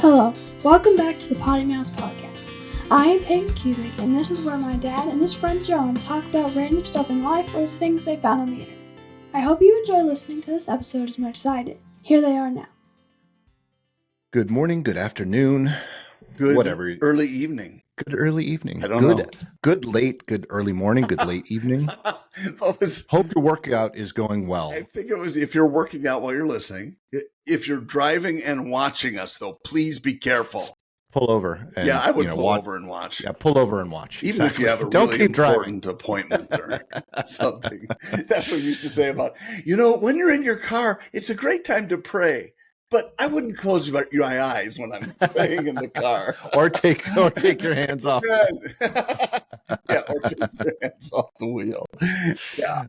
Hello, welcome back to the PoddiMouths podcast. I am Peyton Cubic, and this is where my dad and his friend John talk about random stuff in life or the things they found on the internet. I hope you enjoy listening to this episode as much as I did. Here they are now. Good morning, good afternoon, good whatever. Early evening. Good early evening. I don't know. Good late, good early morning, good late evening. Hope your workout is going well. I think it was if you're working out while you're listening. If you're driving and watching us, though, please be careful. Pull over. And, I would pull over and watch. Yeah, pull over and watch. Even exactly. if you have a Don't really keep important driving. appointment or something. That's what we used to say about, when you're in your car, it's a great time to pray. But I wouldn't close my eyes when I'm praying in the car. or take your hands off. Or take your hands off the wheel. Yeah.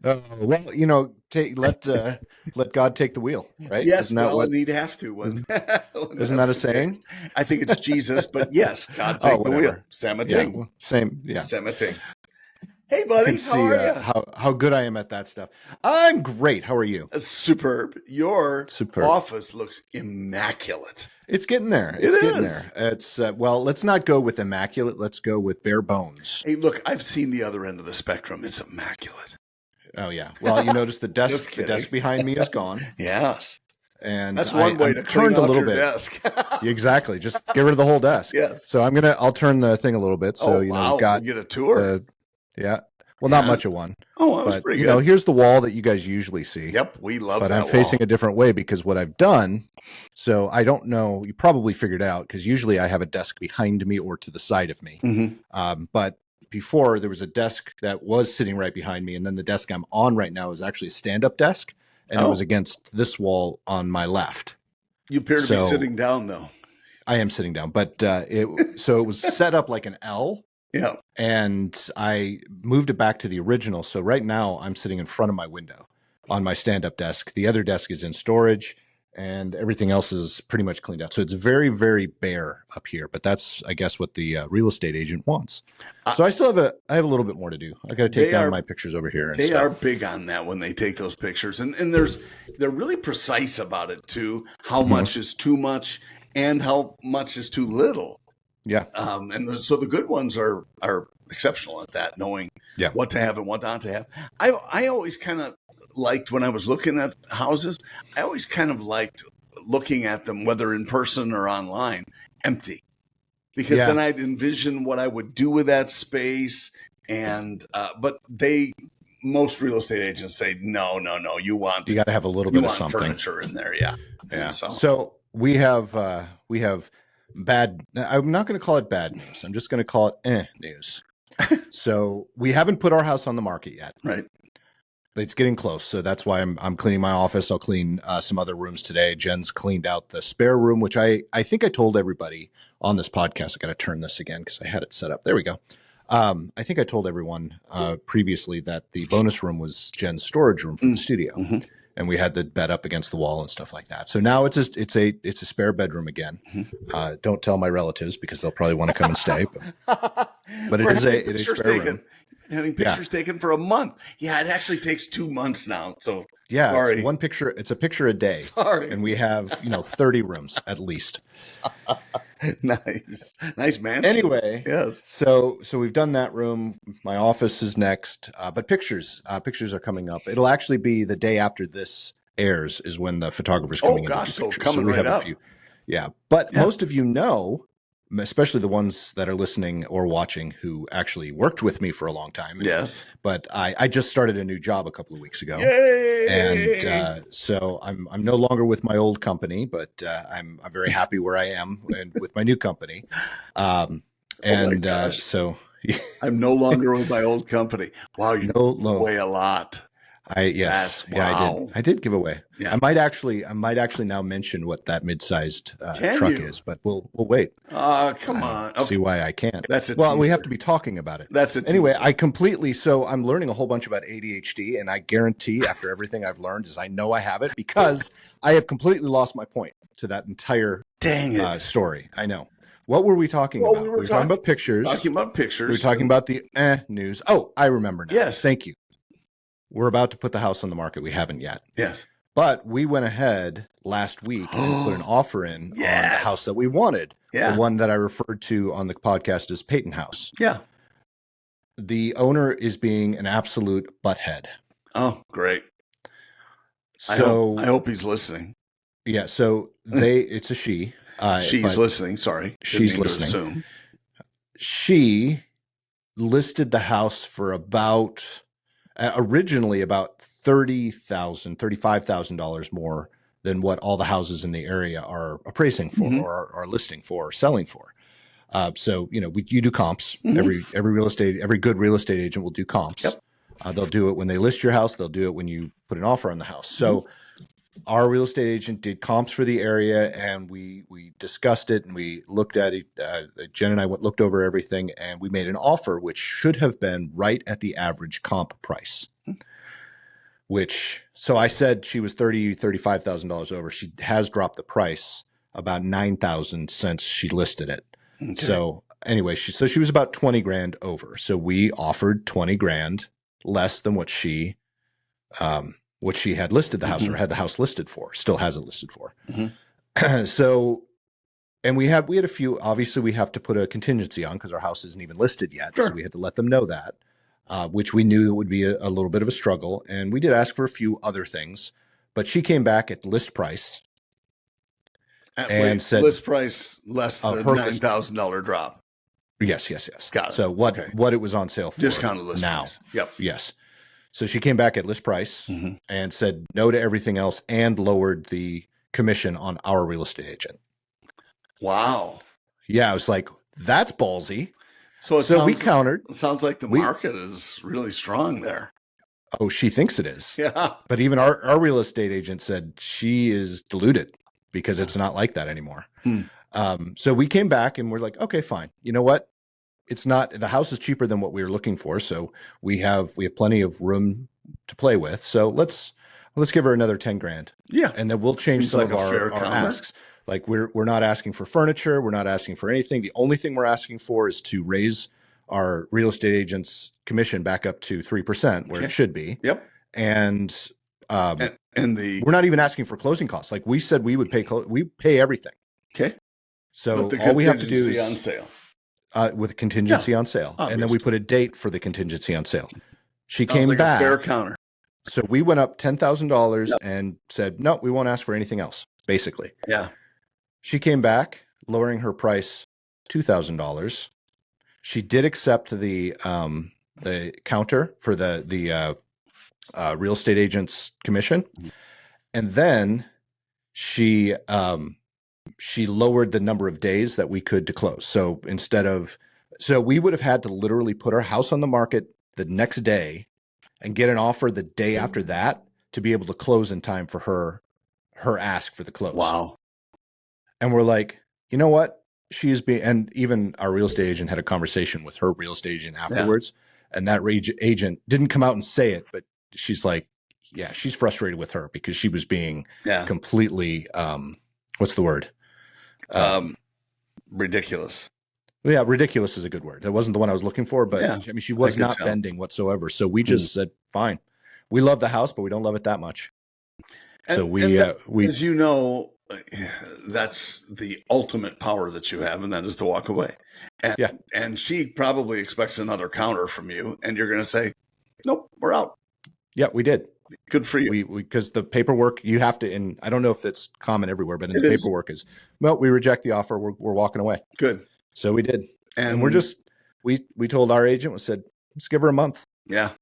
Let God take the wheel, right? Yes, we'd have to. Isn't that a saying? I think it's Jesus, but yes, God take the wheel. Semiting. Yeah, same. Yeah. Semiting. Hey, buddy, how are you? How good I am at that stuff. I'm great. How are you? Superb. Your office looks immaculate. It's getting there. It's getting there. It's let's not go with immaculate. Let's go with bare bones. Hey, look, I've seen the other end of the spectrum. It's immaculate. Oh yeah. Well, you notice the desk. The desk behind me is gone. Yes. And that's one way to clean off your desk. Exactly. Just get rid of the whole desk. Yes. So I'll turn the thing a little bit. So you've got get a tour. Yeah. Well, not much of one. Oh, that was pretty good. Here's the wall that you guys usually see. Yep, we love that. But I'm facing a different way because what I've done. So I don't know. You probably figured out because usually I have a desk behind me or to the side of me. Mm-hmm. But before there was a desk that was sitting right behind me, and then the desk I'm on right now is actually a stand-up desk, and it was against this wall on my left. You appear to be sitting down, though. I am sitting down, but it was set up like an L. Yeah. And I moved it back to the original. So right now I'm sitting in front of my window on my stand-up desk. The other desk is in storage and everything else is pretty much cleaned out. So it's very, very bare up here, but that's, I guess, what the real estate agent wants. So I have a little bit more to do. I got to take down my pictures over here. They are big on that when they take those pictures. And they're really precise about it too. How much is too much and how much is too little. Yeah. So the good ones are exceptional at that, knowing what to have and what not to have. I always kind of liked when I was looking at houses, I always kind of liked looking at them, whether in person or online, empty. Because then I'd envision what I would do with that space. And but most real estate agents say, no, you got to have a little bit of something. Furniture in there, yeah. So we have bad. I'm not going to call it bad news. I'm just going to call it news. So we haven't put our house on the market yet. Right. It's getting close. So that's why I'm cleaning my office. I'll clean some other rooms today. Jen's cleaned out the spare room, which I think I told everybody on this podcast. I got to turn this again because I had it set up. There we go. I think I told everyone previously that the bonus room was Jen's storage room for the studio. Mm-hmm. And we had the bed up against the wall and stuff like that. So now it's a spare bedroom again. Mm-hmm. Don't tell my relatives because they'll probably want to come and stay. But it is a spare room. Having pictures taken for a month. Yeah, it actually takes 2 months now. So it's one picture. It's a picture a day. Sorry. And we have 30 rooms at least. Nice man. Anyway, yes. So we've done that room. My office is next, but pictures are coming up. It'll actually be the day after this airs is when the photographer's coming in. So coming right up. But most of you know, especially the ones that are listening or watching who actually worked with me for a long time. Yes. But I just started a new job a couple of weeks ago. Yay! And so I'm no longer with my old company, but I'm very happy where I am and with my new company. So I'm no longer with my old company. Wow, you give away a lot. I did give away. Yeah. I might actually now mention what that mid-sized truck is, but we'll wait. Come on. Okay. See why I can't. We have to be talking about it. Anyway, I'm learning a whole bunch about ADHD, and I guarantee after everything I've learned is I know I have it because I have completely lost my point to that entire story. I know. What were we talking about? We were talking about pictures. Talking about pictures. We were talking about the news. Oh, I remember now. Yes. Thank you. We're about to put the house on the market. We haven't yet. Yes. But we went ahead last week and put an offer in on the house that we wanted. Yeah. The one that I referred to on the podcast as Peyton House. Yeah. The owner is being an absolute butthead. Oh, great. So I hope he's listening. Yeah. So it's a she. She's listening. Sorry. She's listening. She listed the house for about originally about $35,000 more than what all the houses in the area are appraising for or are listing for or selling for. So, you do comps. Every good real estate agent will do comps. Yep. They'll do it when they list your house. They'll do it when you put an offer on the house. So our real estate agent did comps for the area, and we discussed it, and we looked at it. Jen and I looked over everything, and we made an offer which should have been right at the average comp price. So I said she was $35,000 over. She has dropped the price about $9,000 since she listed it. Okay. So anyway, she was about 20 grand over. So we offered 20 grand less than what she had listed the house or had the house listed for. Still has it listed for. So, and we had a few. Obviously, we have to put a contingency on because our house isn't even listed yet. Sure. So we had to let them know that. Which we knew would be a little bit of a struggle. And we did ask for a few other things, but she came back at list price and said list price less than $9,000 drop. Yes. Got it. So what it was on sale for discounted list now. Price. Yep. Yes. So she came back at list price and said no to everything else and lowered the commission on our real estate agent. Wow. Yeah. I was like, that's ballsy. So we countered. It sounds like the market is really strong there. Oh, she thinks it is. Yeah. But even our real estate agent said she is deluded because it's not like that anymore. So we came back and we're like, okay, fine. You know what? It's not, the house is cheaper than what we were looking for. So we have plenty of room to play with. So let's give her another 10 grand. Yeah. And then we'll change some of our asks. Like we're not asking for furniture. We're not asking for anything. The only thing we're asking for is to raise our real estate agent's commission back up to 3% where it should be. Yep. And we're not even asking for closing costs. Like we said, we would pay everything. Okay. So all we have to do is on sale. With a contingency on sale. Obviously. And then we put a date for the contingency on sale. She Sounds came like back. A fair counter. So we went up $10,000 and said, no, we won't ask for anything else, basically. Yeah. She came back, lowering her price $2,000. She did accept the counter for the real estate agent's commission, and then she lowered the number of days that we could to close. So we would have had to literally put our house on the market the next day and get an offer the day after that to be able to close in time for her ask for the close. Wow. And we're like, you know what? And even our real estate agent had a conversation with her real estate agent afterwards. Yeah. And that agent didn't come out and say it, but she's like, yeah, she's frustrated with her because she was being completely, what's the word? Ridiculous. Yeah, ridiculous is a good word. That wasn't the one I was looking for, but I mean, she was not bending whatsoever. So we just said, fine. We love the house, but we don't love it that much. So we, as you know, that's the ultimate power that you have, and that is to walk away. And she probably expects another counter from you, and you're going to say, nope, we're out. Yeah, we did. Good for you. Because the paperwork you have to, and I don't know if it's common everywhere, but in the paperwork is, well, we reject the offer. We're walking away. Good. So we did. And we're just, we told our agent, we said, let's give her a month. Yeah.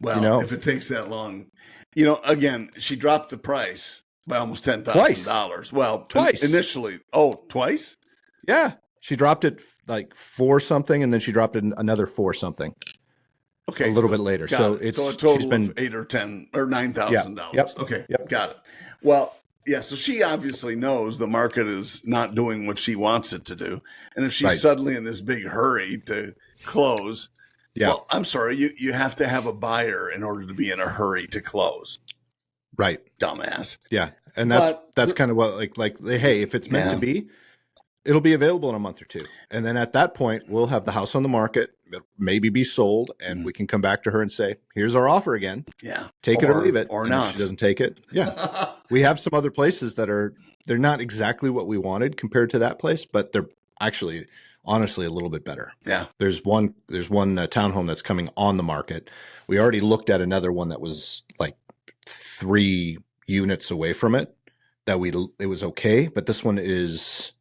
Well, if it takes that long, again, she dropped the price by almost $10,000. Well, twice initially. Oh, twice? Yeah. She dropped it like 4 something, and then she dropped it another 4 something. Okay. A little bit later. So a total of $8,000 or $10,000 or $9,000. Yep. Okay. Yep. Got it. Well, yeah. So she obviously knows the market is not doing what she wants it to do. And if she's suddenly in this big hurry to close, well, I'm sorry, you have to have a buyer in order to be in a hurry to close. Right. Dumbass. Yeah. And that's kind of what like, hey, if it's meant to be, it'll be available in a month or two. And then at that point, we'll have the house on the market. maybe be sold, and we can come back to her and say, here's our offer again. Yeah. Take it or leave it. Or and not. if she doesn't take it. Yeah. We have some other places that they're not exactly what we wanted compared to that place, but they're actually, honestly, a little bit better. Yeah. There's one townhome that's coming on the market. We already looked at another one that was like 3 units away from it it was okay, but this one it's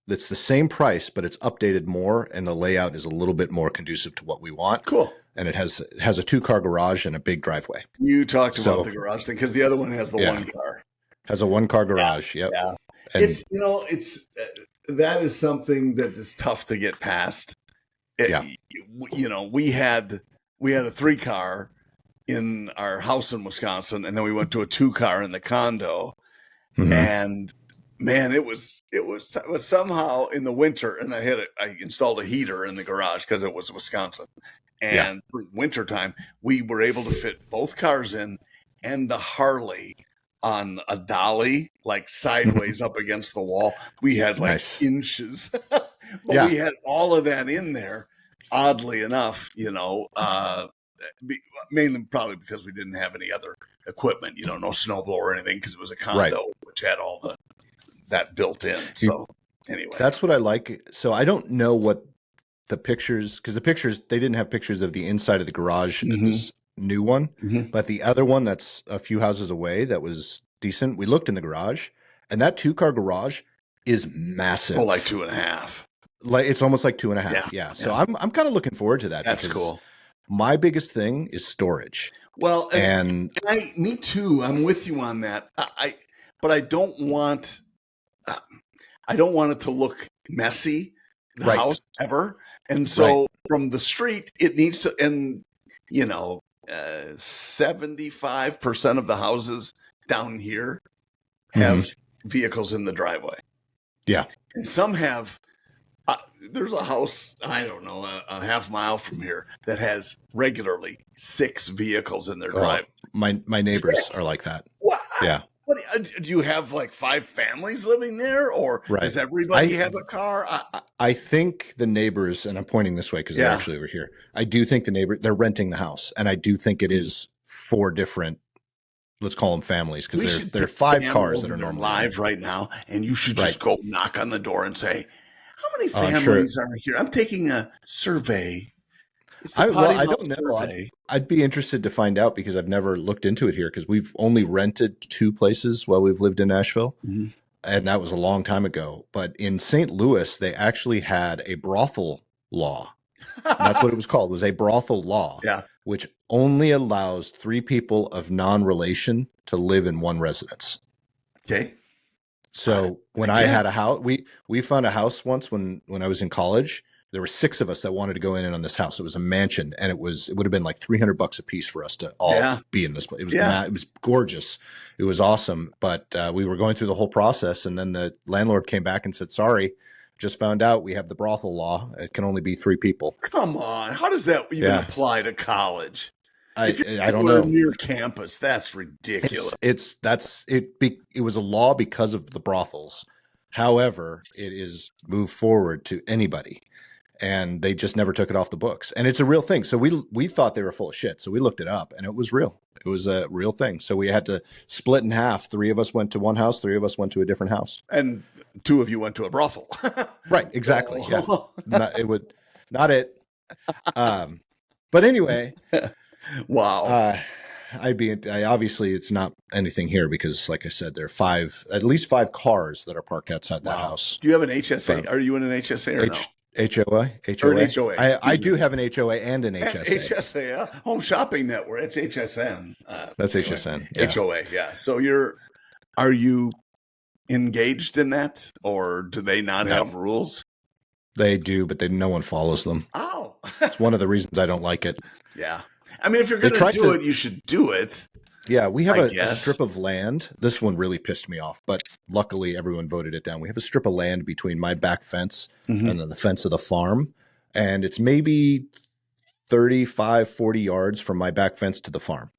the same price, but it's updated more, and the layout is a little bit more conducive to what we want. Cool. And it has a 2-car garage and a big driveway. You talked about the garage thing because the other one has the 1 car. Has a 1-car garage. Yep. Yeah. And that is something that is tough to get past. We had a 3-car in our house in Wisconsin, and then we went to a 2-car in the condo. Mm-hmm. And man, it was somehow in the winter, and I installed a heater in the garage because it was Wisconsin. And for wintertime, we were able to fit both cars in and the Harley on a dolly, like sideways up against the wall. We had inches, but we had all of that in there. Oddly enough, mainly probably because we didn't have any other equipment, no snowblower or anything, because it was a condo which had all that built in. So anyway, that's what I like. So I don't know what the pictures, because the pictures, they didn't have pictures of the inside of the garage in this new one, but the other one that's a few houses away that was decent. We looked in the garage, and that 2-car garage is massive. Oh, like 2.5. Like it's almost like 2.5. Yeah. So I'm kind of looking forward to that. That's cool. My biggest thing is storage. Well, and me too. I'm with you on that. But I don't want it to look messy, the house ever. And so from the street, it needs to, and 75% of the houses down here have vehicles in the driveway. Yeah. And some have, there's a house, I don't know, a half mile from here that has regularly 6 vehicles in their driveway. My neighbors are like that. What? Yeah. What, do you have like 5 families living there, or does everybody have a car? I think the neighbors, and I'm pointing this way because they're actually over here. I do think they're renting the house, and I do think it is 4 different, let's call them families, because there are 5 cars that are normally live right now, and you should just go knock on the door and say, "How many families are here? I'm taking a survey." I don't know. I'd be interested to find out because I've never looked into it here because we've only rented 2 places while we've lived in Nashville. And that was a long time ago. But in St. Louis, they actually had a brothel law. That's what it was called, was a brothel law, which only allows 3 people of non-relation to live in one residence. Okay. So when I had a house, we found a house once when I was in college. There were 6 of us that wanted to go in on this house. It was a mansion, and it would have been like $300 a piece for us to all be in this place. It was gorgeous. It was awesome. But we were going through the whole process, and then the landlord came back and said, "Sorry, just found out we have the brothel law. It can only be 3 people." Come on, how does that even apply to college? I don't know. Near campus, that's ridiculous. It was a law because of the brothels. However, it is moved forward to anybody. And they just never took it off the books. And it's a real thing. So we thought they were full of shit. So we looked it up, and it was real. It was a real thing. So we had to split in half. 3 of us went to one house. 3 of us went to a different house. And 2 of you went to a brothel. Right. Exactly. Yeah. Not it. But anyway. Wow. Obviously it's not anything here because, like I said, there are at least 5 cars that are parked outside that house. Do you have an HSA? Are you in an HSA or no? HOA? Or an HOA. I do have an HOA and an HSA. HSA, Home Shopping Network. It's HSN. That's HSN. Yeah. HOA, yeah. So are you engaged in that, or do they not have rules? They do, but no one follows them. Oh. It's one of the reasons I don't like it. Yeah. I mean, if you're going to do it, you should do it. Yeah, we have a strip of land. This one really pissed me off, but luckily everyone voted it down. We have a strip of land between my back fence and then the fence of the farm, and it's maybe 35, 40 yards from my back fence to the farm.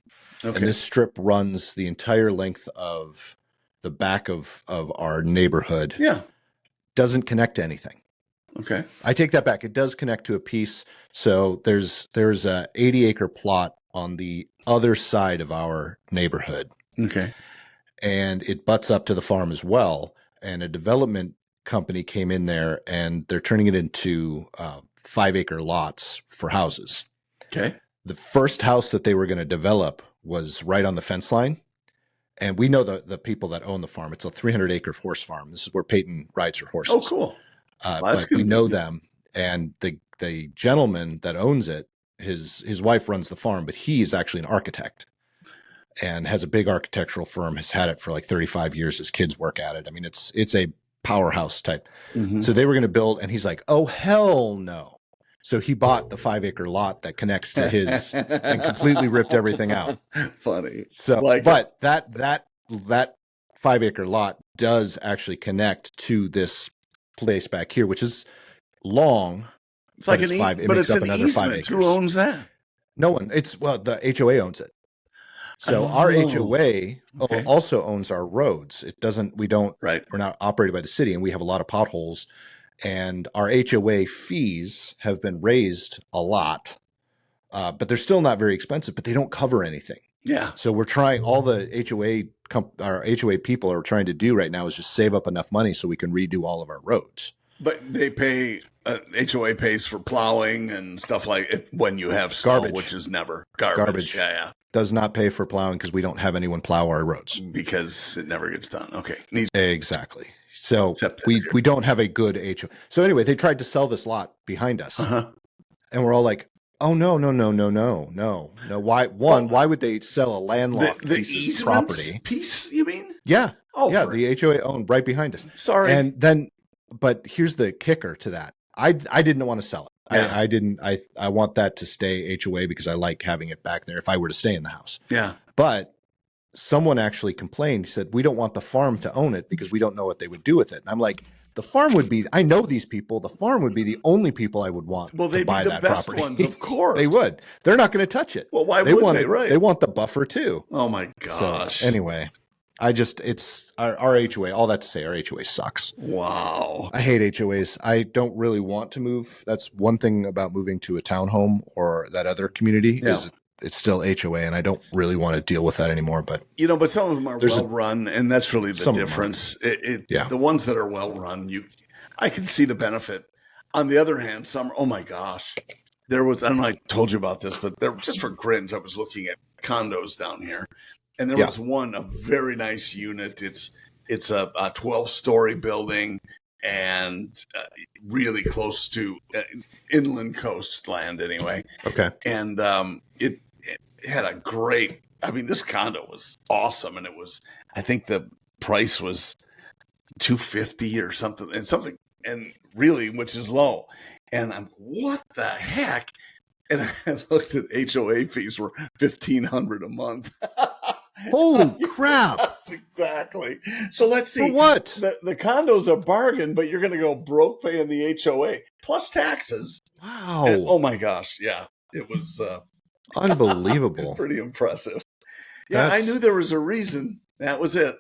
Okay. And this strip runs the entire length of the back of our neighborhood. Yeah. Doesn't connect to anything. Okay. I take that back. It does connect to a piece. So there's a 80-acre plot on the other side of our neighborhood. Okay. And it butts up to the farm as well. And a development company came in there, and they're turning it into 5-acre lots for houses. Okay. The first house that they were going to develop was right on the fence line. And we know the people that own the farm. It's a 300-acre horse farm. This is where Peyton rides her horses. Oh, cool. But we know them. And the gentleman that owns it, his wife runs the farm, but he's actually an architect and has a big architectural firm, has had it for like 35 years. His kids work at it. I mean, it's a powerhouse type. Mm-hmm. So they were going to build, and he's like, oh, hell no. So he bought the 5-acre lot that connects to his and completely ripped everything out. Funny. So, but that 5-acre lot does actually connect to this place back here, which is long. It's like an easement, but it's an easement. Who owns that? No one. The HOA owns it. So our HOA also owns our roads. We're not operated by the city, and we have a lot of potholes, and our HOA fees have been raised a lot, but they're still not very expensive, but they don't cover anything. Yeah. So we're trying, all the our HOA people are trying to do right now is just save up enough money so we can redo all of our roads. But they pay, HOA pays for plowing and stuff like it when you have snow, garbage, which is never garbage. Yeah. Does not pay for plowing because we don't have anyone plow our roads. Because it never gets done. Okay. Exactly. So we don't have a good HOA. So anyway, they tried to sell this lot behind us. Uh-huh. And we're all like, oh, no. Why would they sell a landlocked piece of property? Piece, you mean? Yeah. Oh, yeah. The HOA owned right behind us. Sorry. And then, but here's the kicker to that. I didn't want to sell it. Yeah. I want that to stay HOA because I like having it back there if I were to stay in the house. Yeah. But someone actually complained, said, we don't want the farm to own it because we don't know what they would do with it. And I'm like, the farm would be, I know these people, the farm would be the only people I would want to buy that property. Ones, of course. They would. They're not going to touch it. Well, why would they? Right. They want the buffer too. Oh my gosh. So anyway, it's our HOA, all that to say, our HOA sucks. Wow. I hate HOAs. I don't really want to move. That's one thing about moving to a townhome or that other community is it's still HOA, and I don't really want to deal with that anymore. But but some of them are well run, and that's really the difference. The ones that are well run, I can see the benefit. On the other hand, some, oh my gosh, there was, I don't know, I told you about this, but just for grins, I was looking at condos down here, and there was one, a very nice unit. It's a 12-story building and really close to inland coastland anyway. Okay. And it had a great, this condo was awesome. And I think the price was $250 or something, and really, which is low. And I'm, what the heck? And I looked at HOA fees were $1,500 a month. Holy crap. That's exactly. So let's see. For what? The condo's a bargain, but you're going to go broke paying the HOA plus taxes. Wow. And, oh my gosh. Yeah. It was unbelievable. Pretty impressive. Yeah. I knew there was a reason. That was it.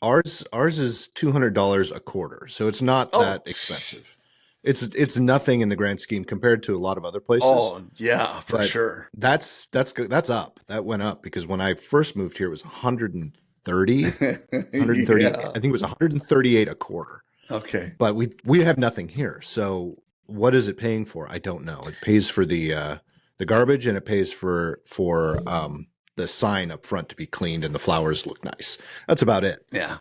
Ours is $200 a quarter. So it's not that expensive. It's nothing in the grand scheme compared to a lot of other places. Oh yeah, for sure. That's up. That went up because when I first moved here, it was 130. I think it was 138 a quarter. Okay, but we have nothing here. So what is it paying for? I don't know. It pays for the garbage, and it pays for the sign up front to be cleaned, and the flowers look nice. That's about it. Yeah.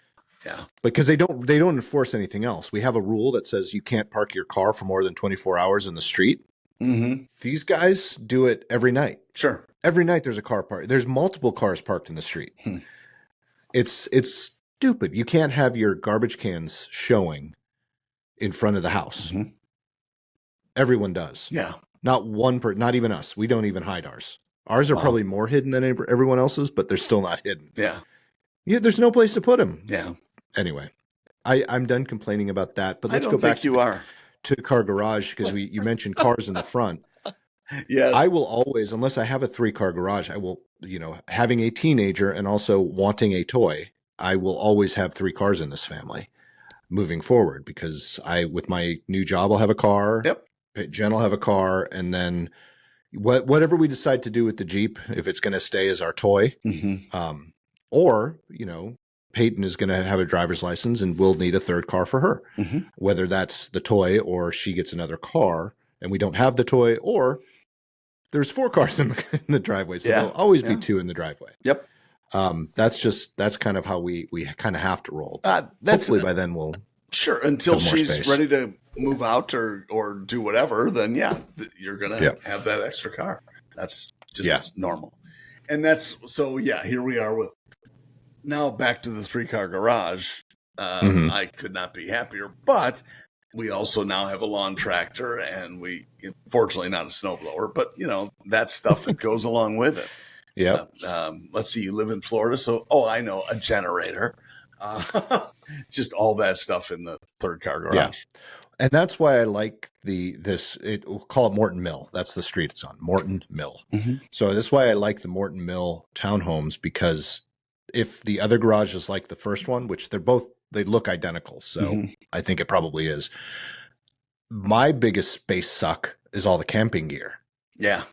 Yeah. Because they don't enforce anything else. We have a rule that says you can't park your car for more than 24 hours in the street. Mm-hmm. These guys do it every night. Sure. Every night there's a car parked. There's multiple cars parked in the street. It's stupid. You can't have your garbage cans showing in front of the house. Mm-hmm. Everyone does. Yeah. Not not even us. We don't even hide ours. Ours are probably more hidden than everyone else's, but they're still not hidden. Yeah. Yeah, there's no place to put them. Yeah. Anyway, I'm done complaining about that. But let's go back to the car garage because you mentioned cars in the front. Yes. I will always, unless I have a 3-car garage, I will, having a teenager and also wanting a toy, I will always have 3 cars in this family. moving forward, because with my new job, I'll have a car. Yep. Jen will have a car, and then whatever we decide to do with the Jeep, if it's going to stay as our toy, or, Peyton is going to have a driver's license and we'll need a third car for her, whether that's the toy or she gets another car and we don't have the toy, or there's 4 cars in the driveway. So there'll always be 2 in the driveway. Yep. That's kind of how we kind of have to roll. Hopefully by then we'll. Sure. Until she's ready to move out or do whatever, then you're going to have that extra car. That's just normal. And here we are with now back to the 3-car garage. I could not be happier, but we also now have a lawn tractor, and fortunately not a snowblower, but that stuff that goes along with it. Yeah. Let's see, you live in Florida, so I know, a generator. Just all that stuff in the 3rd-car garage. Yeah. And that's why I like we'll call it Morton Mill. That's the street it's on, Morton Mill. So that's why I like the Morton Mill townhomes, because if the other garage is like the first one, which they look identical, so I think it probably is. My biggest space suck is all the camping gear. Yeah.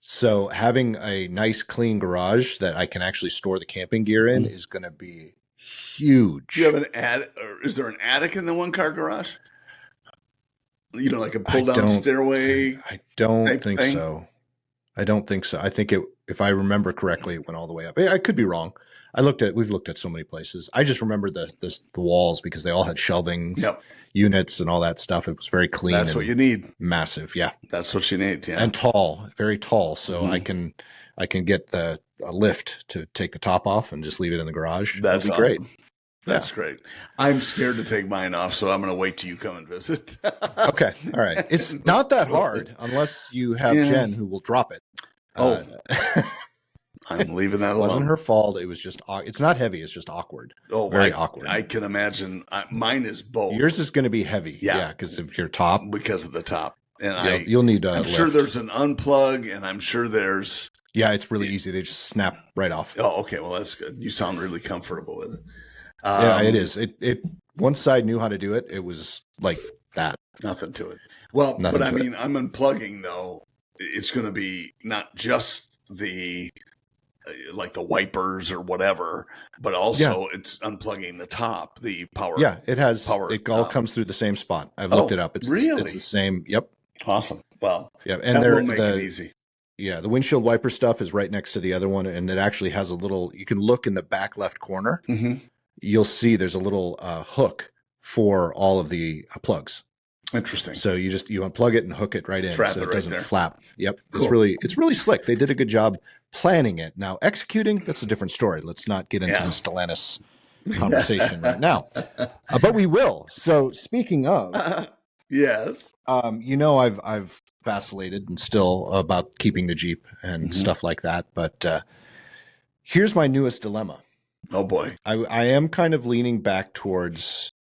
So having a nice, clean garage that I can actually store the camping gear in is going to be huge. Do you have an attic, or is there an attic in the 1-car garage? Like a pull-down stairway? I don't think so. I don't think so. I think if I remember correctly, it went all the way up. I could be wrong. We've looked at so many places. I just remember the walls, because they all had shelving units and all that stuff. It was very clean. That's what you need. Massive. Yeah. That's what you need. Yeah. And tall, very tall. So I can get a lift to take the top off and just leave it in the garage. That's awesome. Great. That's great. I'm scared to take mine off, so I'm going to wait till you come and visit. Okay. All right. It's not that hard unless you have Jen who will drop it. I'm leaving that alone. It wasn't her fault. It was just, it's not heavy. It's just awkward. Very awkward. I can imagine. Mine is both. Yours is going to be heavy. Yeah. Because of your top. Because of the top. And you'll need I'm sure there's an unplug, and I'm sure there's. Yeah, it's really easy. They just snap right off. Oh, okay. Well, that's good. You sound really comfortable with it. Yeah, it is. It once I knew how to do it, it was like that. Nothing to it. Well, but I mean, I'm unplugging, though. It's going to be not just the wipers or whatever, but also it's unplugging the top, the power. Yeah, it has. It all comes through the same spot. I've looked it up. It's really? It's the same. Yep. Awesome. Well, yeah, and that will make it easy. Yeah, the windshield wiper stuff is right next to the other one, and it actually has a little. You can look in the back left corner. You'll see there's a little hook for all of the plugs. Interesting. So you unplug it and hook it right in, so it doesn't flap. Yep, cool. It's really slick. They did a good job planning it. Now executing, that's a different story. Let's not get into the Stellantis conversation right now, but we will. So speaking of, yes, I've vacillated and still about keeping the Jeep and stuff like that. But here's my newest dilemma. Oh boy, I am kind of leaning back towards.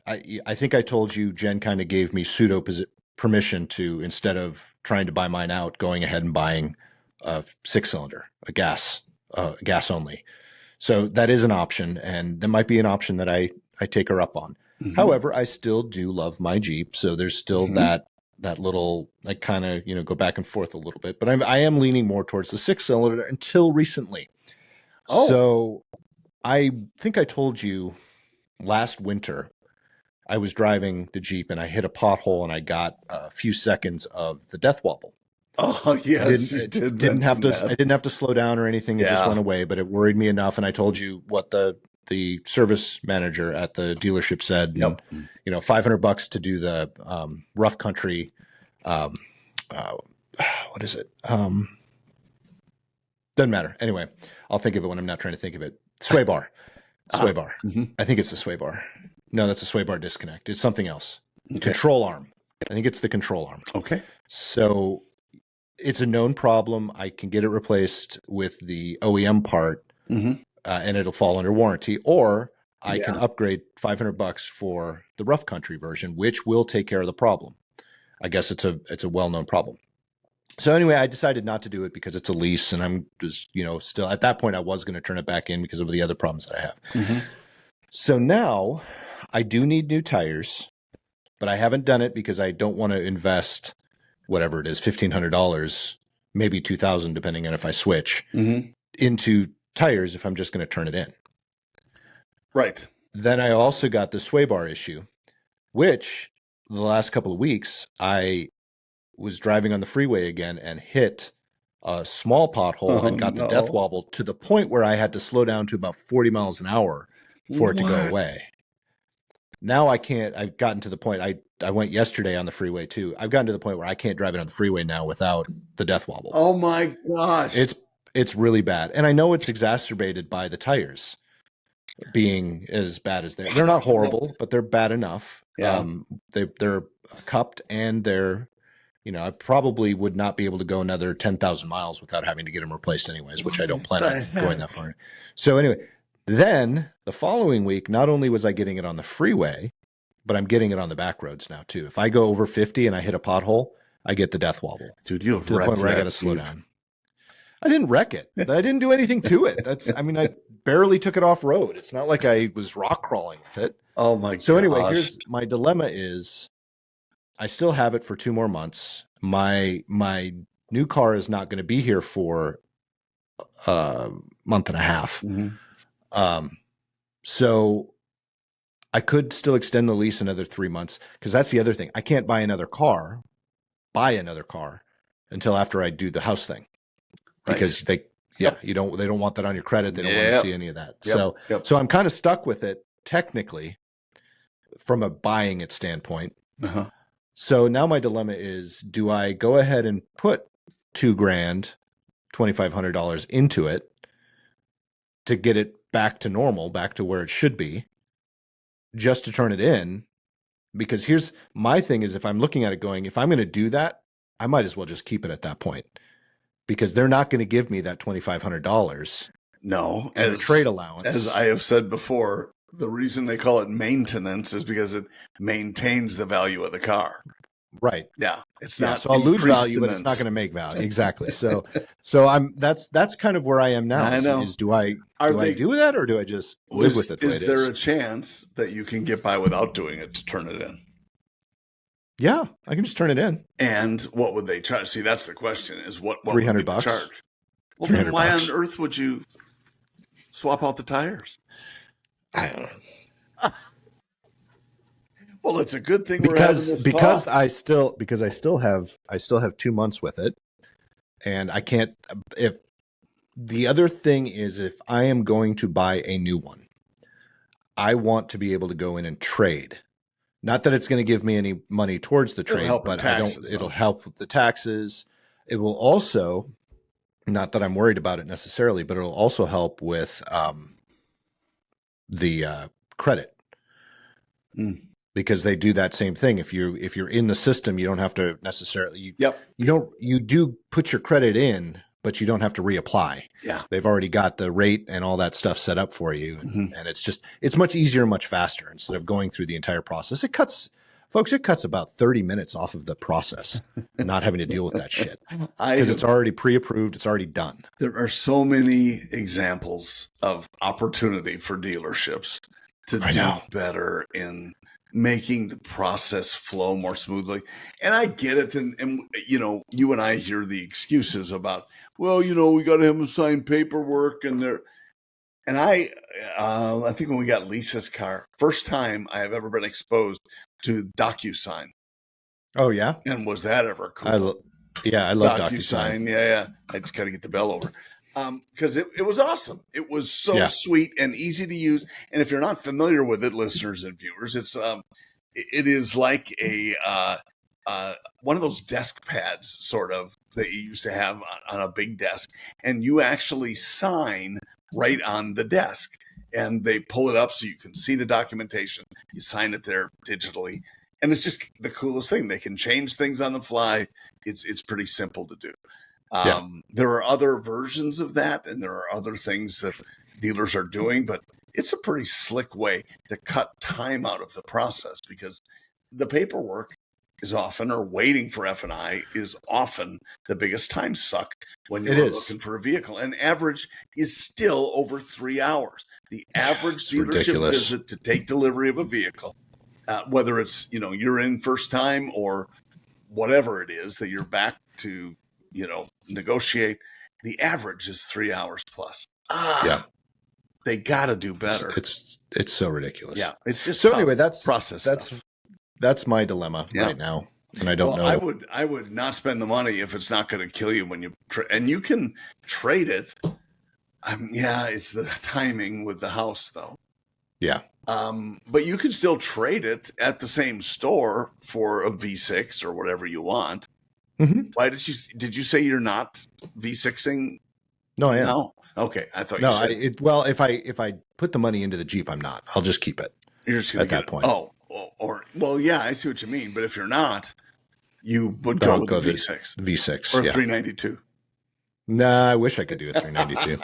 I think I told you Jen kind of gave me pseudo permission to, instead of trying to buy mine out, going ahead and buying a 6-cylinder, a gas only. So that is an option, and that might be an option that I take her up on. However, I still do love my Jeep, so there's still that little, like, kind of, go back and forth a little bit. But I am leaning more towards the 6-cylinder until recently. Oh. So I think I told you last winter I was driving the Jeep and I hit a pothole and I got a few seconds of the death wobble. Oh, yes. I didn't have to slow down or anything. It just went away, but it worried me enough. And I told you what the service manager at the dealership said. Yep. And, $500 to do the rough country. What is it? Doesn't matter. Anyway, I'll think of it when I'm not trying to think of it. Sway bar. Sway bar. I think it's the sway bar. No, that's a sway bar disconnect. It's something else. Okay. Control arm. I think it's the control arm. Okay. So it's a known problem. I can get it replaced with the OEM part, and it'll fall under warranty, or I can upgrade $500 for the rough country version, which will take care of the problem. I guess it's a well-known problem. So anyway, I decided not to do it because it's a lease, and I'm just, still at that point I was going to turn it back in because of the other problems that I have. So now I do need new tires, but I haven't done it because I don't want to invest whatever it is, $1,500, maybe $2,000, depending on if I switch into tires if I'm just going to turn it in. Right. Then I also got the sway bar issue, which the last couple of weeks I was driving on the freeway again and hit a small pothole and got the death wobble to the point where I had to slow down to about 40 miles an hour for it to go away. Now I can't. I've gotten to the point. I went yesterday on the freeway too. I've gotten to the point where I can't drive it on the freeway now without the death wobble. Oh my gosh. It's really bad. And I know it's exacerbated by the tires being as bad as they're not horrible, but they're bad enough. Yeah. They're cupped and they're, I probably would not be able to go another 10,000 miles without having to get them replaced anyways, which I don't plan on going that far. So anyway, then the following week, not only was I getting it on the freeway, but I'm getting it on the back roads now too. If I go over 50 and I hit a pothole, I get the death wobble. Dude, you have to the point where I got to slow down. I didn't wreck it. I didn't do anything to it. I barely took it off road. It's not like I was rock crawling with it. Oh my god. So anyway, here's my dilemma is I still have it for 2 more months. My new car is not going to be here for a month and a half. So I could still extend the lease another 3 months because that's the other thing. I can't buy another car until after I do the house thing. Because they don't want that on your credit. They don't want to see any of that. So I'm kind of stuck with it technically from a buying it standpoint. So now my dilemma is, do I go ahead and put $2,000, $2,500 into it to get it back to normal, back to where it should be, just to turn it in? Because here's my thing is, if I'm looking at it going, if I'm going to do that, I might as well just keep it at that point. Because they're not going to give me that $2,500. No, as a trade allowance. As I have said before, the reason they call it maintenance is because it maintains the value of the car. Right. Yeah. It's not. So I'll lose value, but it's not going to make value. Exactly. So that's kind of where I am now. I know. Do I do that or do I just live with it? Is there a chance that you can get by without doing it to turn it in? Yeah, I can just turn it in. And what would they charge? See, that's the question: is what $300 charge? Well, then why on earth would you swap out the tires? I don't know. Well, it's a good thing we're having this because talk. I still have 2 months with it, and I can't. If the other thing is, if I am going to buy a new one, I want to be able to go in and trade. Not that it's going to give me any money towards the trade, but it'll help with the taxes. It will also, not that I'm worried about it necessarily, but it'll also help with the credit. Because they do that same thing. If you're in the system, you don't have to necessarily you do put your credit in, but you don't have to reapply. Yeah. They've already got the rate and all that stuff set up for you. And it's much easier and much faster instead of going through the entire process. It cuts about 30 minutes off of the process, not having to deal with that shit. Because it's already pre-approved. It's already done. There are so many examples of opportunity for dealerships to do better in making the process flow more smoothly. And I get it. And you and I hear the excuses about, well, we got to have them sign paperwork and I think when we got Lisa's car, first time I have ever been exposed to DocuSign. Oh yeah. And was that ever cool? I love DocuSign. Yeah. I just got to get the bell over. Because it was awesome. It was so sweet and easy to use. And if you're not familiar with it, listeners and viewers, it is like a one of those desk pads, sort of, that you used to have on a big desk, and you actually sign right on the desk, and they pull it up so you can see the documentation. You sign it there digitally, and it's just the coolest thing. They can change things on the fly. It's pretty simple to do. There are other versions of that, and there are other things that dealers are doing, but it's a pretty slick way to cut time out of the process, because the paperwork is often, or waiting for F&I is often the biggest time suck when you're looking for a vehicle. And average is still over 3 hours. The average dealership visit to take delivery of a vehicle, whether it's, you're in first time or whatever it is that you're back to, negotiate, the average is 3 hours plus. They got to do better. It's so ridiculous. Yeah, it's just so. Anyway, that's my dilemma right now, and I don't know. I would not spend the money if it's not going to kill you when you and you can trade it. It's the timing with the house though. Yeah. But you can still trade it at the same store for a V6 or whatever you want. Mm-hmm. Why did you say you're not V6ing? No, I am. No. Okay, I thought you said. If I put the money into the Jeep, I'm not. I'll just keep it. You're just going to get that point. I see what you mean. But if you're not, you would go with the V6. V6 or 392. Nah, I wish I could do a 392.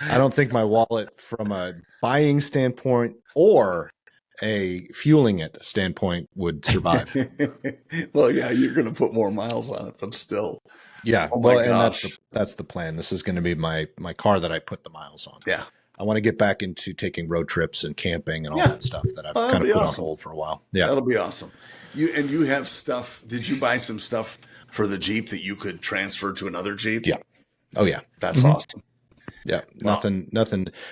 I don't think my wallet, from a buying standpoint or a fueling it standpoint, would survive. Well, yeah, you're going to put more miles on it, but still. Yeah, and that's the plan. This is going to be my kind that I put the miles on. Yeah, I want to get back into taking road trips and camping and all that stuff that I've kind of put on hold for a while. Yeah, that'll be awesome. You have stuff. Did you buy some stuff for the Jeep that you could transfer to another Jeep? Yeah. Oh yeah, that's awesome. Yeah, nothing.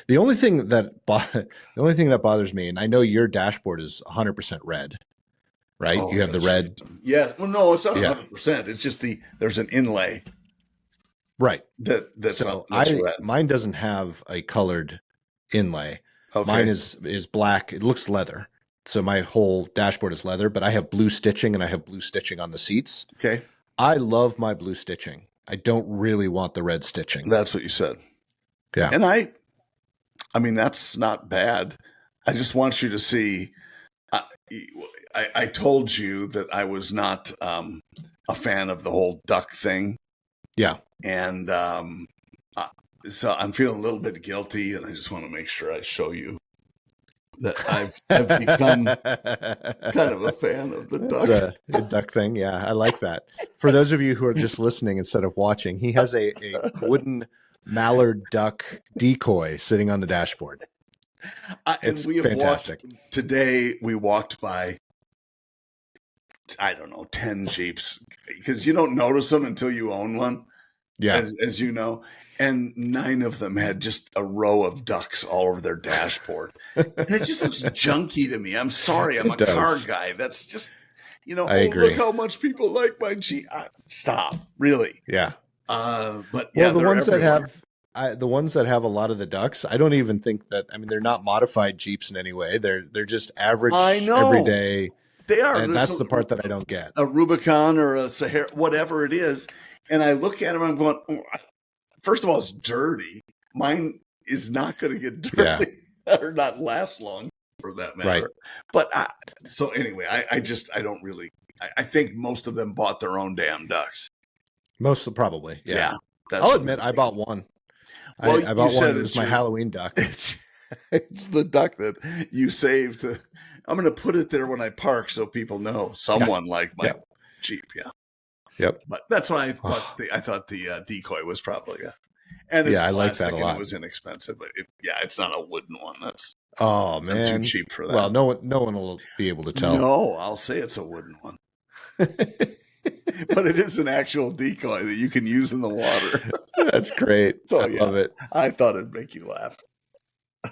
The only thing that bothers me, and I know your dashboard is 100% red. Right, you have the red. Yeah, well, no, it's not 100%. It's just there's an inlay. Right. That's red. Mine doesn't have a colored inlay. Okay. Mine is black. It looks leather. So my whole dashboard is leather, but I have blue stitching, and I have blue stitching on the seats. Okay. I love my blue stitching. I don't really want the red stitching. That's what you said. Yeah. And I mean, that's not bad. I just want you to see. I told you that I was not a fan of the whole duck thing. Yeah. And so I'm feeling a little bit guilty, and I just want to make sure I show you that I've become kind of a fan of the duck. The duck thing. Yeah, I like that. For those of you who are just listening instead of watching, he has a wooden mallard duck decoy sitting on the dashboard. It's fantastic. Today we walked by, I don't know, 10 Jeeps, because you don't notice them until you own one. Yeah. As you know, and 9 of them had just a row of ducks all over their dashboard. And it just looks junky to me. I'm sorry. I'm a car guy. That's just, I agree. Look how much people like my Jeep. Stop. Really. Yeah. But yeah, the ones everywhere. The ones that have a lot of the ducks, I don't even think that. I mean, they're not modified Jeeps in any way. They're just average, everyday. They are, and that's the part that I don't get. A Rubicon or a Sahara, whatever it is, and I look at them, I'm going. First of all, it's dirty. Mine is not going to get dirty or not last long, for that matter. Right. But so anyway, I don't really. I think most of them bought their own damn ducks. Probably, yeah. That's I'll admit, I bought one. Well, I bought one. It was my Halloween duck. It's the duck that you saved. I'm going to put it there when I park so people know someone liked my Jeep. Yeah. Yep. But that's why I thought the decoy was probably and it's I like that a lot. It was inexpensive, but it's not a wooden one. That's man, too cheap for that. Well, no one will be able to tell. No, I'll say it's a wooden one. But it is an actual decoy that you can use in the water. That's great. I love it. I thought it'd make you laugh.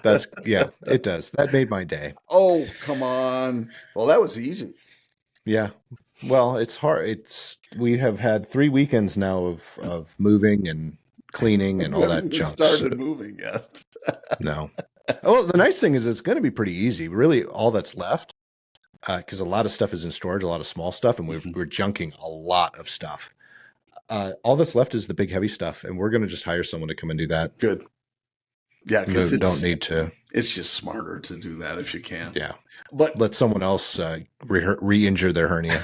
It does. That made my day. Oh, come on. Well, that was easy. Yeah. Well, it's hard. We have had 3 weekends now of moving and cleaning and all that junk. Started moving yet? No. Oh, the nice thing is it's going to be pretty easy. Really, all that's left, because a lot of stuff is in storage, a lot of small stuff, and we're junking a lot of stuff. All that's left is the big heavy stuff, and we're going to just hire someone to come and do that. Good. Yeah, because don't need to. It's just smarter to do that if you can. Yeah, but let someone else re-injure their hernia.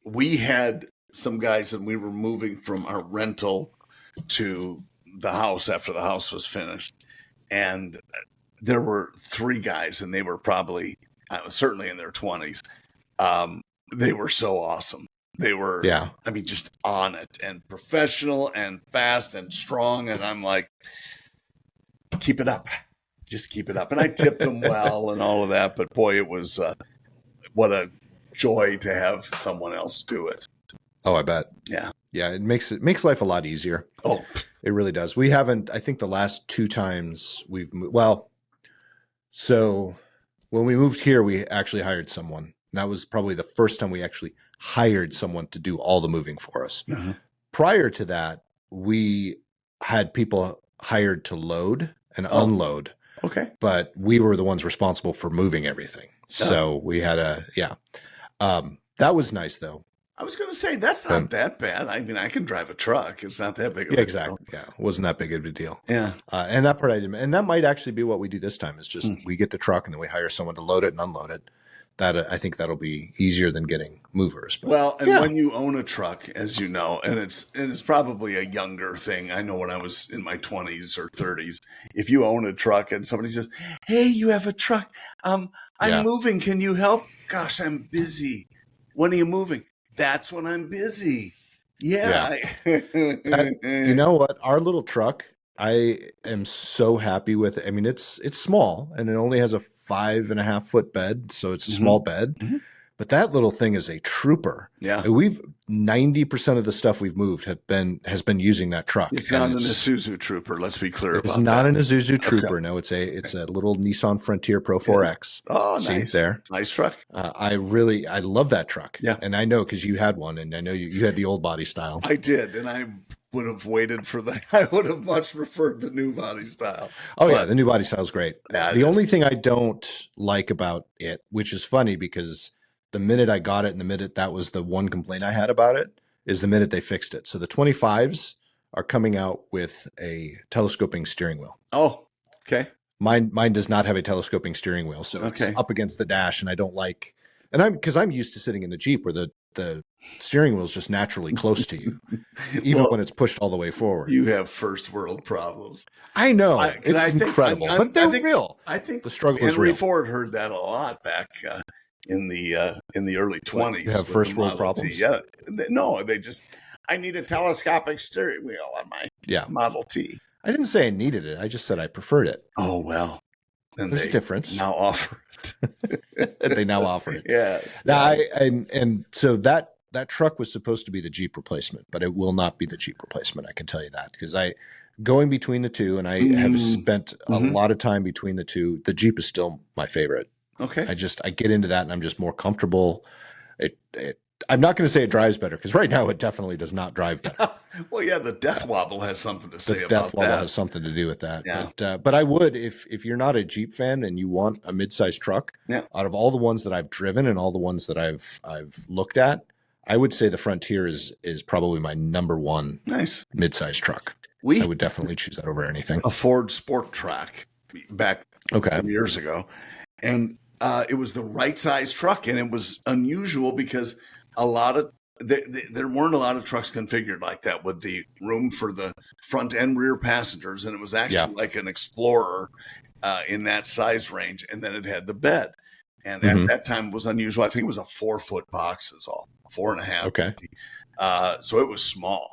We had some guys, and we were moving from our rental to the house after the house was finished, and there were 3 guys, and they were probably certainly in their 20s. They were so awesome. They were, I mean, just on it and professional and fast and strong. And I'm like, keep it up. Just keep it up. And I tipped them well and all of that. But boy, it was what a joy to have someone else do it. Oh, I bet. Yeah. Yeah. It makes life a lot easier. Oh, it really does. We haven't, I think the last 2 times we've moved, so when we moved here, we actually hired someone. And that was probably the first time we actually hired someone to do all the moving for us. uh-huh. Prior to that, we had people hired to load and unload. Okay. But we were the ones responsible for moving everything. So we had that was nice though. I was going to say, that's not that bad. I mean, I can drive a truck. It's not that big of a deal. Exactly. Yeah. It wasn't that big of a deal. Yeah. And that part I didn't, and that might actually be what we do this time is just we get the truck and then we hire someone to load it and unload it. That I think that'll be easier than getting movers. But, well, and when you own a truck, as you know, and it's probably a younger thing. I know when I was in my 20s or 30s, if you own a truck and somebody says, "Hey, you have a truck. I'm moving. Can you help?" Gosh, I'm busy. When are you moving? That's when I'm busy. Yeah. You know what? Our little truck, I am so happy with it. I mean, it's small and it only has a 5.5 foot bed. So it's a small bed, but that little thing is a trooper. Yeah. We've 90% of the stuff we've moved has been using that truck. It's not an Isuzu Trooper. Let's be clear about that. It's not an Isuzu Trooper. Okay. No, it's a little Nissan Frontier Pro 4X. Oh, nice. There. Nice truck. I love that truck. Yeah. And I know because you had one and I know you had the old body style. I did. And I would have waited for that. I would have much preferred the new body style. Yeah, the new body style is great. The only thing I don't like about it, which is funny because the minute I got it and the minute that was the one complaint I had about it, is the minute they fixed it. So the 25s are coming out with a telescoping steering wheel. Oh, okay. Mine does not have a telescoping steering wheel, so it's up against the dash, and I don't like. And because I'm used to sitting in the Jeep where the steering wheel is just naturally close to you, even when it's pushed all the way forward. You have first world problems. I know. It's incredible, but they're real. I think the struggle Henry is real. Ford heard that a lot back in the early 20s. You have first world problems? Yeah. No, I need a telescopic steering wheel on my Model T. I didn't say I needed it. I just said I preferred it. Oh, well. And there's a difference. Now offer it. They now offer it. Yes. And so that truck was supposed to be the Jeep replacement, but it will not be the Jeep replacement. I can tell you that because going between the two, and I have spent a lot of time between the two. The Jeep is still my favorite. Okay. I get into that and I'm just more comfortable. I'm not going to say it drives better because right now it definitely does not drive better. Well, yeah, the death wobble has something to say about that. The death wobble has something to do with that. Yeah. But I would, if you're not a Jeep fan and you want a mid-sized truck, out of all the ones that I've driven and all the ones that I've looked at, I would say the Frontier is probably my number one mid-sized truck. I would definitely choose that over anything. A Ford Sport Track back years ago. And it was the right size truck, and it was unusual because there weren't a lot of trucks configured like that with the room for the front and rear passengers, and it was actually like an Explorer in that size range, and then it had the bed. And at that time it was unusual. I think it was a 4-foot box is all, 4.5. Okay. So it was small.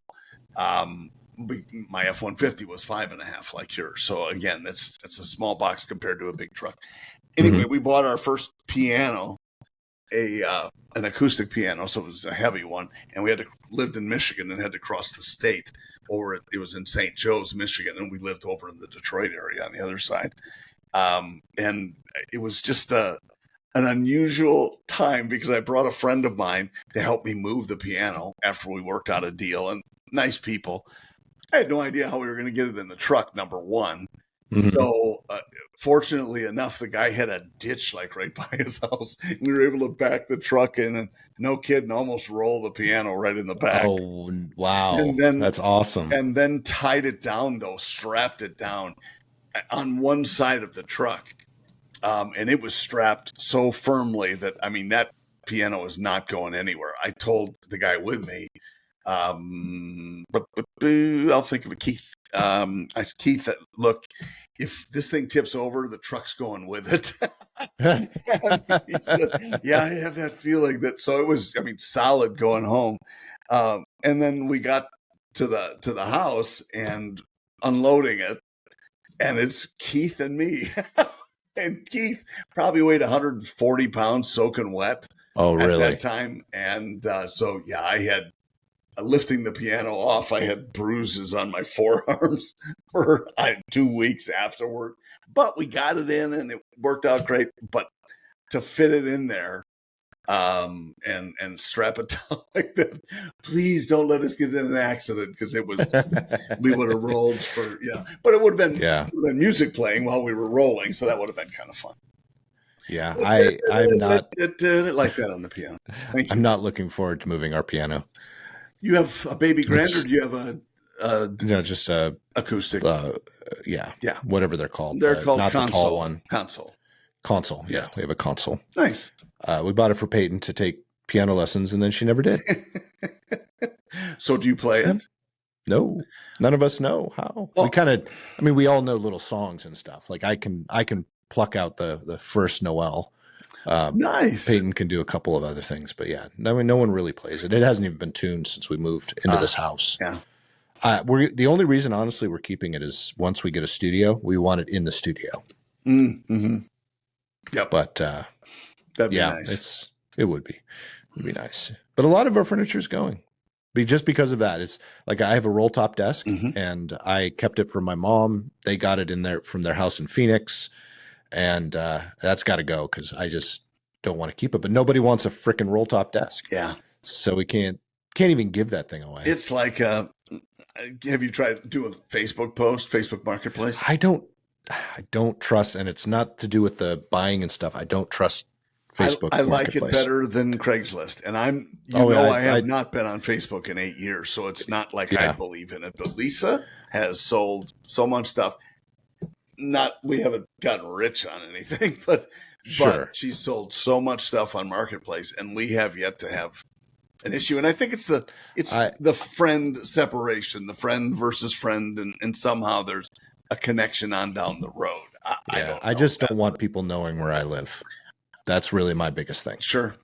My F-150 was 5.5 like yours. So again, it's a small box compared to a big truck. Anyway, we bought our first piano, an acoustic piano, so it was a heavy one, and we lived in Michigan and had to cross the state it was in St. Joe's, Michigan, and we lived over in the Detroit area on the other side. And it was just an unusual time because I brought a friend of mine to help me move the piano after we worked out a deal, and nice people. I had no idea how we were going to get it in the truck, number one. So fortunately enough, the guy had a ditch like right by his house. We were able to back the truck in and no kidding, almost roll the piano right in the back. Oh, wow. And then, that's awesome. And then tied it down though, strapped it down on one side of the truck. And it was strapped so firmly that, I mean, that piano is not going anywhere. I told the guy with me, I'll think of it, Keith. Keith, look, if this thing tips over, the truck's going with it. And he said, yeah, I have that feeling that. So it was, solid going home. And then we got to the house and unloading it, and it's Keith and me. And Keith probably weighed 140 pounds soaking wet. Oh, really? At that time. And so, yeah, I had lifting the piano off. I had bruises on my forearms for 2 weeks afterward. But we got it in, and it worked out great. But to fit it in there and strap it down like that, please don't let us get in an accident, because it was we would have rolled for But it would have been music playing while we were rolling, so that would have been kind of fun. Yeah, I'm not like that on the piano. I'm not looking forward to moving our piano. You have a baby grand, or do you have just a acoustic? Yeah, whatever they're called. They're called not console. The tall one. Console. Yeah, we have a console. Nice. We bought it for Peyton to take piano lessons, and then she never did. So do you play it? No, none of us know how. Well, we kind of, we all know little songs and stuff. Like I can pluck out the first Noel. Nice. Peyton can do a couple of other things, but no one really plays it. It hasn't even been tuned since we moved into this house. Yeah. We're the only reason, honestly, we're keeping it is once we get a studio, we want it in the studio. Mm-hmm. Yep. But that'd be nice. It'd be nice. But a lot of our furniture is going. Just because of that. It's like I have a roll top desk, and I kept it from my mom. They got it in there from their house in Phoenix. And that's got to go, because I just don't want to keep it. But nobody wants a freaking roll top desk. Yeah. So we can't even give that thing away. It's like, have you tried to do a Facebook post, Facebook Marketplace? I don't trust, and it's not to do with the buying and stuff. I don't trust Facebook. I like it better than Craigslist. And I have not been on Facebook in 8 years, so it's not like I believe in it. But Lisa has sold so much stuff. We haven't gotten rich on anything, but she's sold so much stuff on Marketplace, and we have yet to have an issue. And I think it's the friend separation, the friend versus friend, and somehow there's a connection on down the road. I just don't want people knowing where I live. That's really my biggest thing. Sure.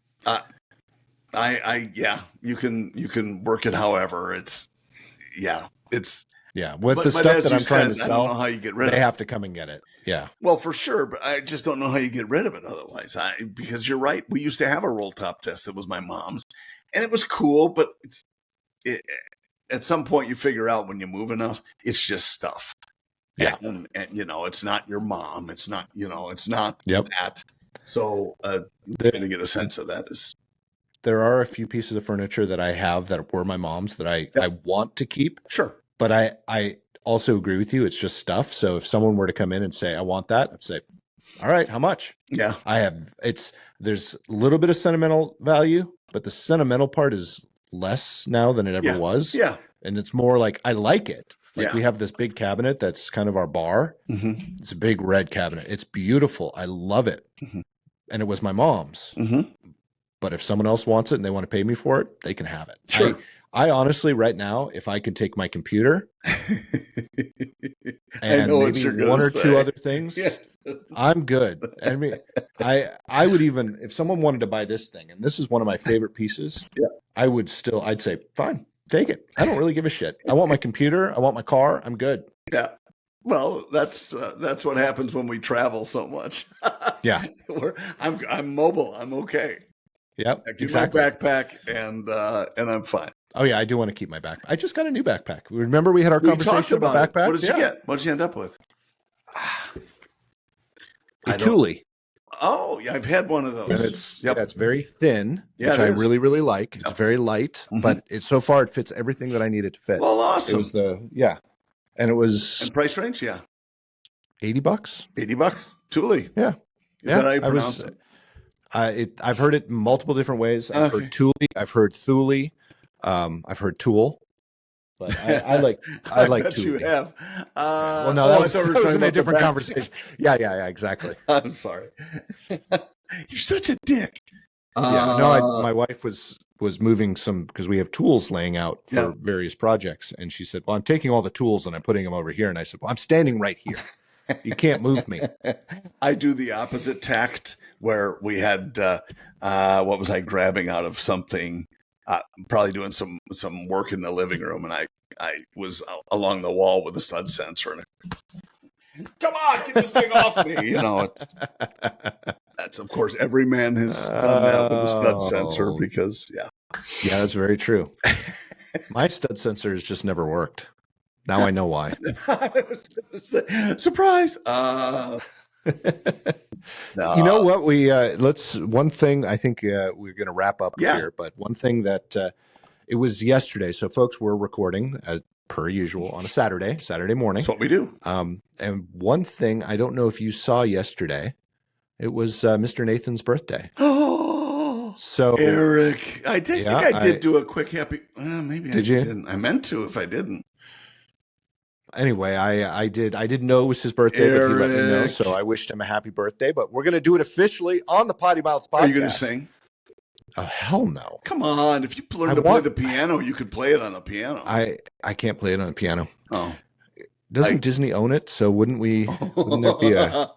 You can work it however. It's. Yeah, with the stuff that I'm trying to sell, I don't know how you get rid of it. They have to come and get it. Yeah. Well, for sure, but I just don't know how you get rid of it otherwise. Because you're right. We used to have a roll top desk that was my mom's, and it was cool, but at some point you figure out when you move enough, it's just stuff. Yeah. And it's not your mom. It's not, it's not Yep. that. So trying to get a sense of that is. There are a few pieces of furniture that I have that were my mom's that I want to keep. Sure. But I also agree with you. It's just stuff. So if someone were to come in and say, I want that, I'd say, all right, how much? Yeah. There's a little bit of sentimental value, but the sentimental part is less now than it ever was. Yeah. And it's more like, I like it. Like we have this big cabinet that's kind of our bar. Mm-hmm. It's a big red cabinet. It's beautiful. I love it. Mm-hmm. And it was my mom's. Mm-hmm. But if someone else wants it and they want to pay me for it, they can have it. Sure. I honestly, right now, if I could take my computer and maybe one or two other things, I'm good. I would even, if someone wanted to buy this thing, and this is one of my favorite pieces, I'd say, fine, take it. I don't really give a shit. I want my computer. I want my car. I'm good. Yeah. Well, that's what happens when we travel so much. Yeah. I'm mobile. I'm okay. Yep. Exactly. My backpack and I'm fine. Oh yeah, I do want to keep my backpack. I just got a new backpack. Remember we had our conversation about backpacks? What did you get? What did you end up with? A Thule. Oh, yeah, I've had one of those. And it's very thin, which I really, really like. It's very light, but so far it fits everything that I need it to fit. Well, awesome. It was and price range, $80. $80. Thule. Yeah. Is that how you pronounce it? I've heard it multiple different ways. I've heard Thule. I've heard Thule. I've heard Tool. But I like Thule. You have. Well, no, that was in a different conversation. Yeah, exactly. I'm sorry. You're such a dick. My wife was moving some because we have tools laying out for various projects, and she said, "Well, I'm taking all the tools and I'm putting them over here." And I said, "Well, I'm standing right here. You can't move me. I do the opposite tact where we had, what was I grabbing out of something? Probably doing some work in the living room, and I was along the wall with a stud sensor, and come on, get this thing off me. You know, that's, of course, every man has done that with a stud sensor because, Yeah, that's very true. My stud sensor has just never worked. Now I know why. Surprise. No. You know what? One thing I think we're going to wrap up here, but one thing that it was yesterday. So folks, we're recording as per usual on a Saturday morning. That's what we do. And one thing I don't know if you saw yesterday, it was Mr. Nathan's birthday. Oh, so Eric, I think I did do a quick happy. Maybe did I didn't. I meant to. If I didn't. Anyway, I didn't know it was his birthday, Eric. But he let me know, so I wished him a happy birthday. But we're going to do it officially on the PoddiMouths podcast. Are you going to sing? Oh, hell no. Come on. If you learn to play the piano, you could play it on the piano. I can't play it on the piano. Oh. Doesn't Disney own it? So wouldn't there be a...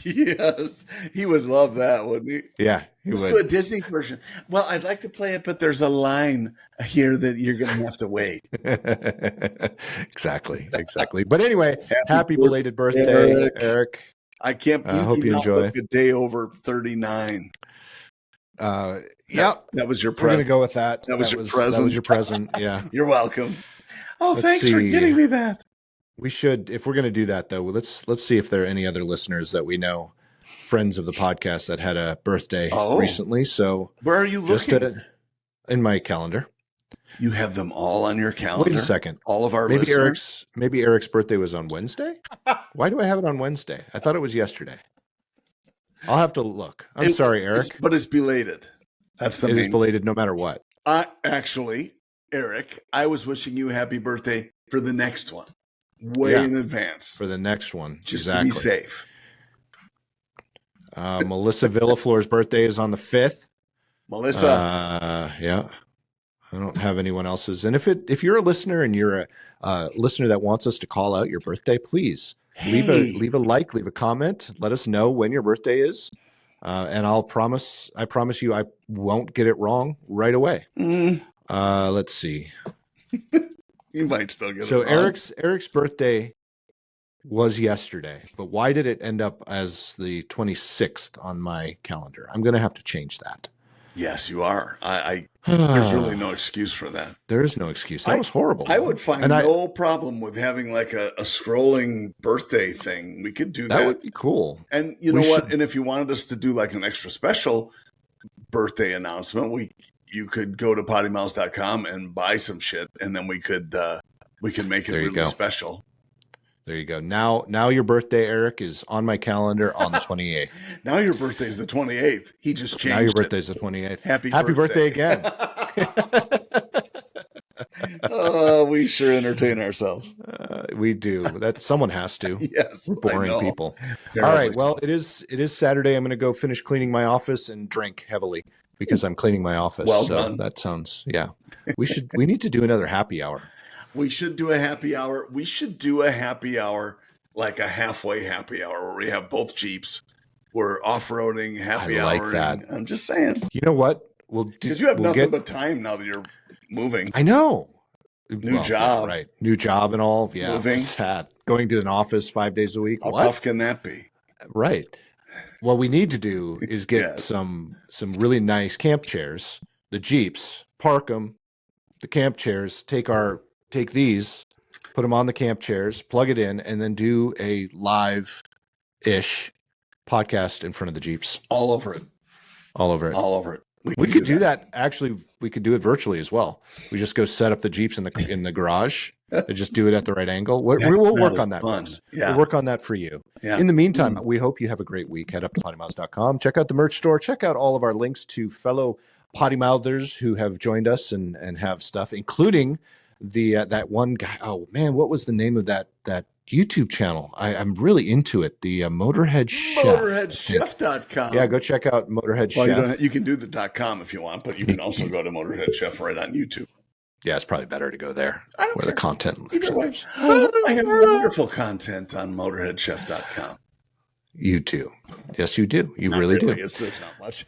Yes. He would love that, wouldn't he? Yeah, he would. Do a Disney version. Well, I'd like to play it, but there's a line here that you're going to have to wait. Exactly. But anyway, happy belated birthday, Eric. I can't believe hope you enjoy. A day over 39. Yeah. That was your present. We're going to go with that. That was your present. That was your present. Yeah. You're welcome. Oh, thanks for getting me that. We should, if we're going to do that, though, let's see if there are any other listeners that we know, friends of the podcast that had a birthday recently. So where are you looking? In my calendar. You have them all on your calendar? Wait a second. All of our listeners? Maybe Eric's birthday was on Wednesday? Why do I have it on Wednesday? I thought it was yesterday. I'll have to look. I'm sorry, Eric. But it's belated. That's the main. It is belated no matter what. Actually, Eric, I was wishing you a happy birthday for the next one. Way in advance. For the next one. Just to be safe. Melissa Villaflore's birthday is on the 5th. Melissa. Yeah. I don't have anyone else's. And if you're a listener and you're a listener that wants us to call out your birthday, please leave a like, leave a comment. Let us know when your birthday is. And I promise you I won't get it wrong right away. Let's see. You might still get it wrong. So Eric's birthday was yesterday, but why did it end up as the 26th on my calendar? I'm going to have to change that. Yes, you are. There's really no excuse for that. There is no excuse. That was horrible. I would find no problem with having like a scrolling birthday thing. We could do that. That would be cool. And you know what? And if you wanted us to do like an extra special birthday announcement, you could go to PoddiMouths.com and buy some shit, and then we could make it really special. There you go. Now your birthday, Eric, is on my calendar on the 28th. Now your birthday is the 28th. He just changed it. Now your birthday is the 28th. Happy birthday again. We sure entertain ourselves. We do. That someone has to. Yes, we're boring people. Terribly. All right. Well, it is Saturday. I'm going to go finish cleaning my office and drink heavily because I'm cleaning my office. Well done. That sounds. Yeah. We need to do another happy hour. We should do a happy hour. We should do a happy hour, like a halfway happy hour where we have both Jeeps. We're off-roading happy hour. I like that. I'm just saying. You know what? Because you have nothing but time now that you're moving. I know. New job. Right. New job and all. Yeah. Moving. Sad. Going to an office 5 days a week. How tough can that be? Right. What we need to do is get some really nice camp chairs, the Jeeps, park them, the camp chairs, take these, put them on the camp chairs, plug it in, and then do a live-ish podcast in front of the Jeeps. All over it. We could do that. Actually, we could do it virtually as well. We just go set up the Jeeps in the garage and just do it at the right angle. We will work on that. Yeah. We'll work on that for you. Yeah. In the meantime, we hope you have a great week. Head up to PoddiMouths.com. Check out the merch store. Check out all of our links to fellow PoddiMouthers who have joined us and have stuff, including that one guy. Oh man, what was the name of that YouTube channel? I'm really into it. The Motorhead Chef. MotorheadChef.com. Yeah, go check out Motorhead Chef. You can do the .com if you want, but you can also go to Motorhead Chef right on YouTube. Yeah, it's probably better to go there where the content Either way. lives. I have wonderful content on motorheadchef.com. You do. Yes, you do. You Not really do. There's not much.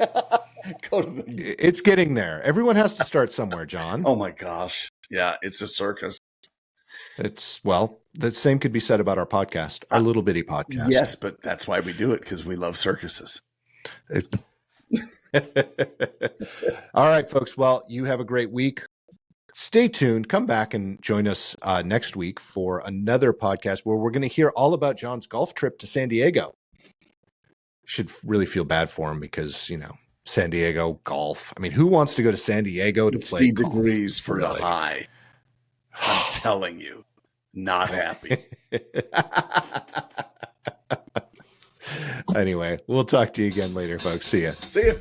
Go to the... It's getting there. Everyone has to start somewhere, John. Oh my gosh. Yeah, it's a circus. The same could be said about our podcast, our little bitty podcast. Yes, but that's why we do it, because we love circuses. All right, folks. Well, you have a great week. Stay tuned. Come back and join us next week for another podcast where we're going to hear all about John's golf trip to San Diego. Should really feel bad for him because, San Diego golf. I mean, who wants to go to San Diego to play 60 golf? degrees for the high. I'm telling you, not happy. Anyway, we'll talk to you again later, folks. See ya. See ya.